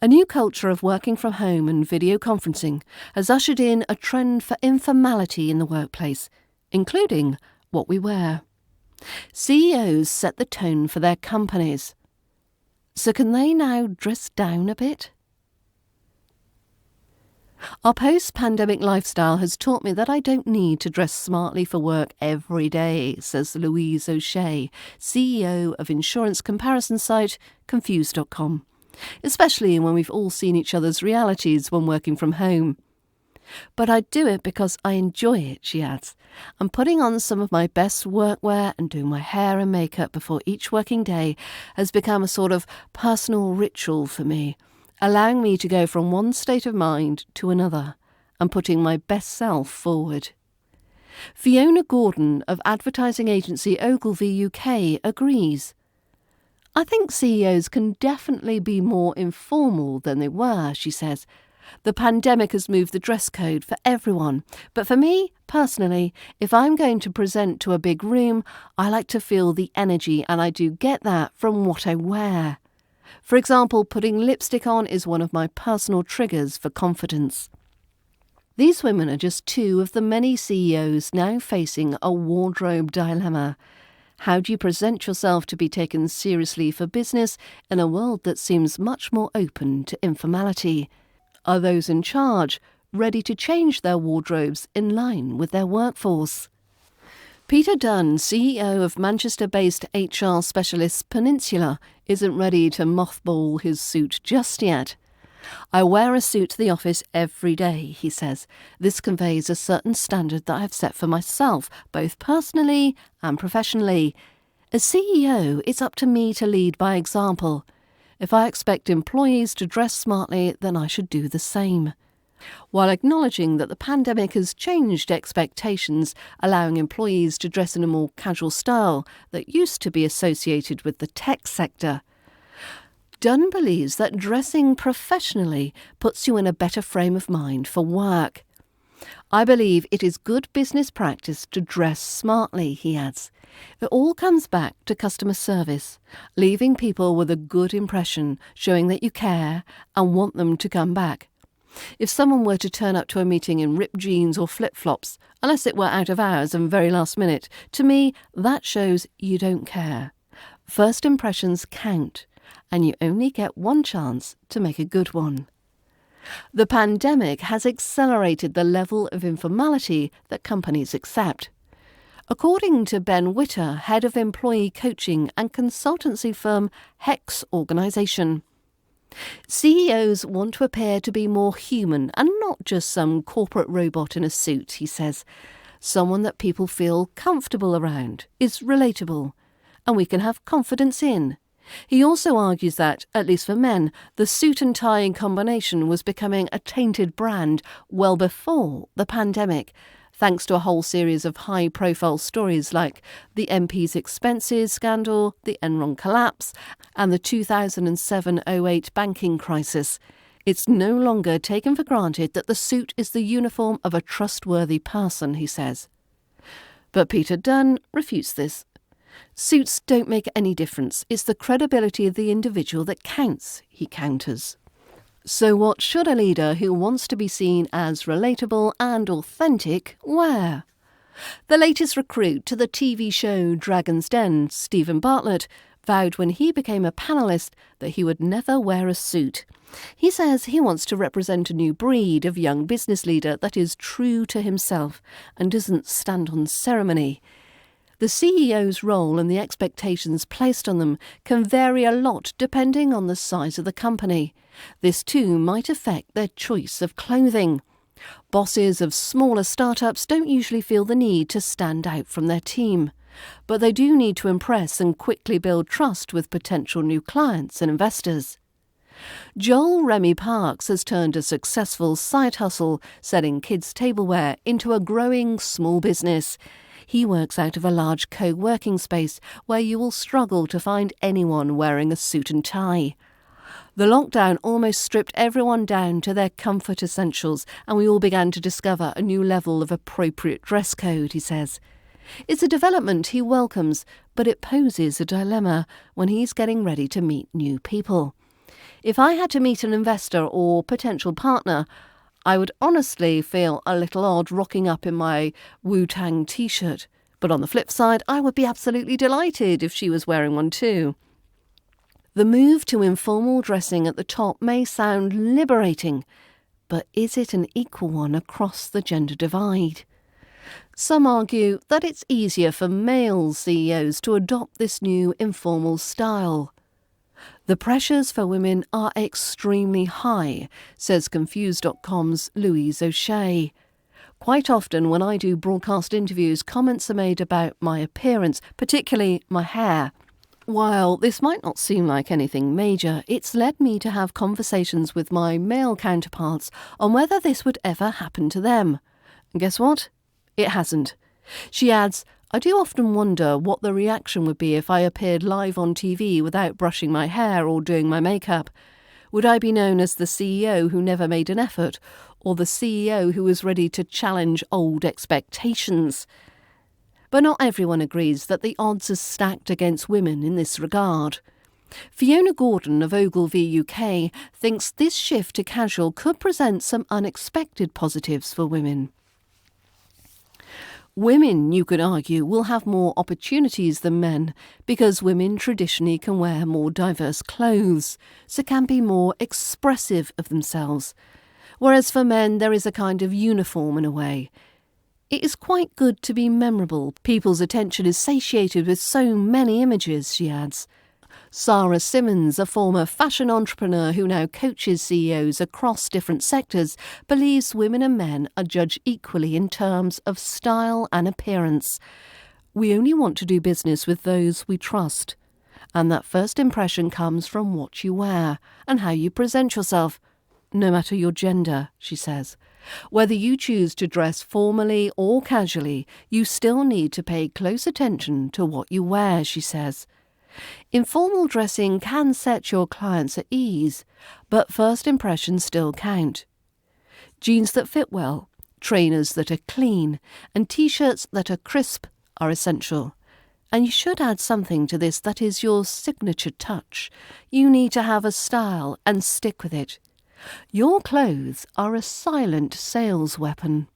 A new culture of working from home and video conferencing has ushered in a trend for informality in the workplace, including what we wear. CEOs set the tone for their companies. So can they now dress down a bit? Our post-pandemic lifestyle has taught me that I don't need to dress smartly for work every day, says Louise O'Shea, CEO of insurance comparison site Confused.com, especially when we've all seen each other's realities when working from home. But I do it because I enjoy it, she adds. And putting on some of my best workwear and doing my hair and makeup before each working day has become a sort of personal ritual for me, allowing me to go from one state of mind to another and putting my best self forward. Fiona Gordon of advertising agency Ogilvy UK agrees. I think CEOs can definitely be more informal than they were, she says. The pandemic has moved the dress code for everyone, but for me, personally, if I'm going to present to a big room, I like to feel the energy, and I do get that from what I wear. For example, putting lipstick on is one of my personal triggers for confidence. These women are just two of the many CEOs now facing a wardrobe dilemma. How do you present yourself to be taken seriously for business in a world that seems much more open to informality? Are those in charge ready to change their wardrobes in line with their workforce? Peter Dunn, CEO of Manchester-based HR specialist Peninsula, isn't ready to mothball his suit just yet. I wear a suit to the office every day, he says. This conveys a certain standard that I've set for myself, both personally and professionally. As CEO, it's up to me to lead by example. If I expect employees to dress smartly, then I should do the same. While acknowledging that the pandemic has changed expectations, allowing employees to dress in a more casual style that used to be associated with the tech sector. Dunn believes that dressing professionally puts you in a better frame of mind for work. I believe it is good business practice to dress smartly, he adds. It all comes back to customer service, leaving people with a good impression, showing that you care and want them to come back. If someone were to turn up to a meeting in ripped jeans or flip-flops, unless it were out of hours and very last minute, to me that shows you don't care. First impressions count, and you only get one chance to make a good one. The pandemic has accelerated the level of informality that companies accept. According to Ben Witter, head of employee coaching and consultancy firm Hex Organisation, CEOs want to appear to be more human and not just some corporate robot in a suit, he says. Someone that people feel comfortable around, is relatable, and we can have confidence in. He also argues that, at least for men, the suit and tie in combination was becoming a tainted brand well before the pandemic, thanks to a whole series of high-profile stories like the MP's expenses scandal, the Enron collapse, and the 2007-08 banking crisis. It's no longer taken for granted that the suit is the uniform of a trustworthy person, he says. But Peter Dunn refutes this. Suits don't make any difference. It's the credibility of the individual that counts, he counters. So what should a leader who wants to be seen as relatable and authentic wear? The latest recruit to the TV show Dragon's Den, Stephen Bartlett, vowed when he became a panellist that he would never wear a suit. He says he wants to represent a new breed of young business leader that is true to himself and doesn't stand on ceremony. The CEO's role and the expectations placed on them can vary a lot depending on the size of the company. This too might affect their choice of clothing. Bosses of smaller startups don't usually feel the need to stand out from their team, but they do need to impress and quickly build trust with potential new clients and investors. Joel Remy Parks has turned a successful side hustle selling kids' tableware into a growing small business. He works out of a large co-working space where you will struggle to find anyone wearing a suit and tie. The lockdown almost stripped everyone down to their comfort essentials, and we all began to discover a new level of appropriate dress code, he says. It's a development he welcomes, but it poses a dilemma when he's getting ready to meet new people. If I had to meet an investor or potential partner, I would honestly feel a little odd rocking up in my Wu-Tang t-shirt. But on the flip side, I would be absolutely delighted if she was wearing one too. The move to informal dressing at the top may sound liberating, but is it an equal one across the gender divide? Some argue that it's easier for male CEOs to adopt this new informal style. The pressures for women are extremely high, says Confused.com's Louise O'Shea. Quite often when I do broadcast interviews, comments are made about my appearance, particularly my hair. While this might not seem like anything major, it's led me to have conversations with my male counterparts on whether this would ever happen to them. And guess what? It hasn't. She adds, I do often wonder what the reaction would be if I appeared live on TV without brushing my hair or doing my makeup. Would I be known as the CEO who never made an effort, or the CEO who was ready to challenge old expectations? But not everyone agrees that the odds are stacked against women in this regard. Fiona Gordon of Ogilvy UK thinks this shift to casual could present some unexpected positives for women. Women, you could argue, will have more opportunities than men because women traditionally can wear more diverse clothes, so can be more expressive of themselves. Whereas for men, there is a kind of uniform in a way. It is quite good to be memorable. People's attention is satiated with so many images, she adds. Sarah Simmons, a former fashion entrepreneur who now coaches CEOs across different sectors, believes women and men are judged equally in terms of style and appearance. We only want to do business with those we trust. And that first impression comes from what you wear and how you present yourself, no matter your gender, she says. Whether you choose to dress formally or casually, you still need to pay close attention to what you wear, she says. Informal dressing can set your clients at ease, but first impressions still count. Jeans that fit well, trainers that are clean, and t-shirts that are crisp are essential. And you should add something to this that is your signature touch. You need to have a style and stick with it. Your clothes are a silent sales weapon.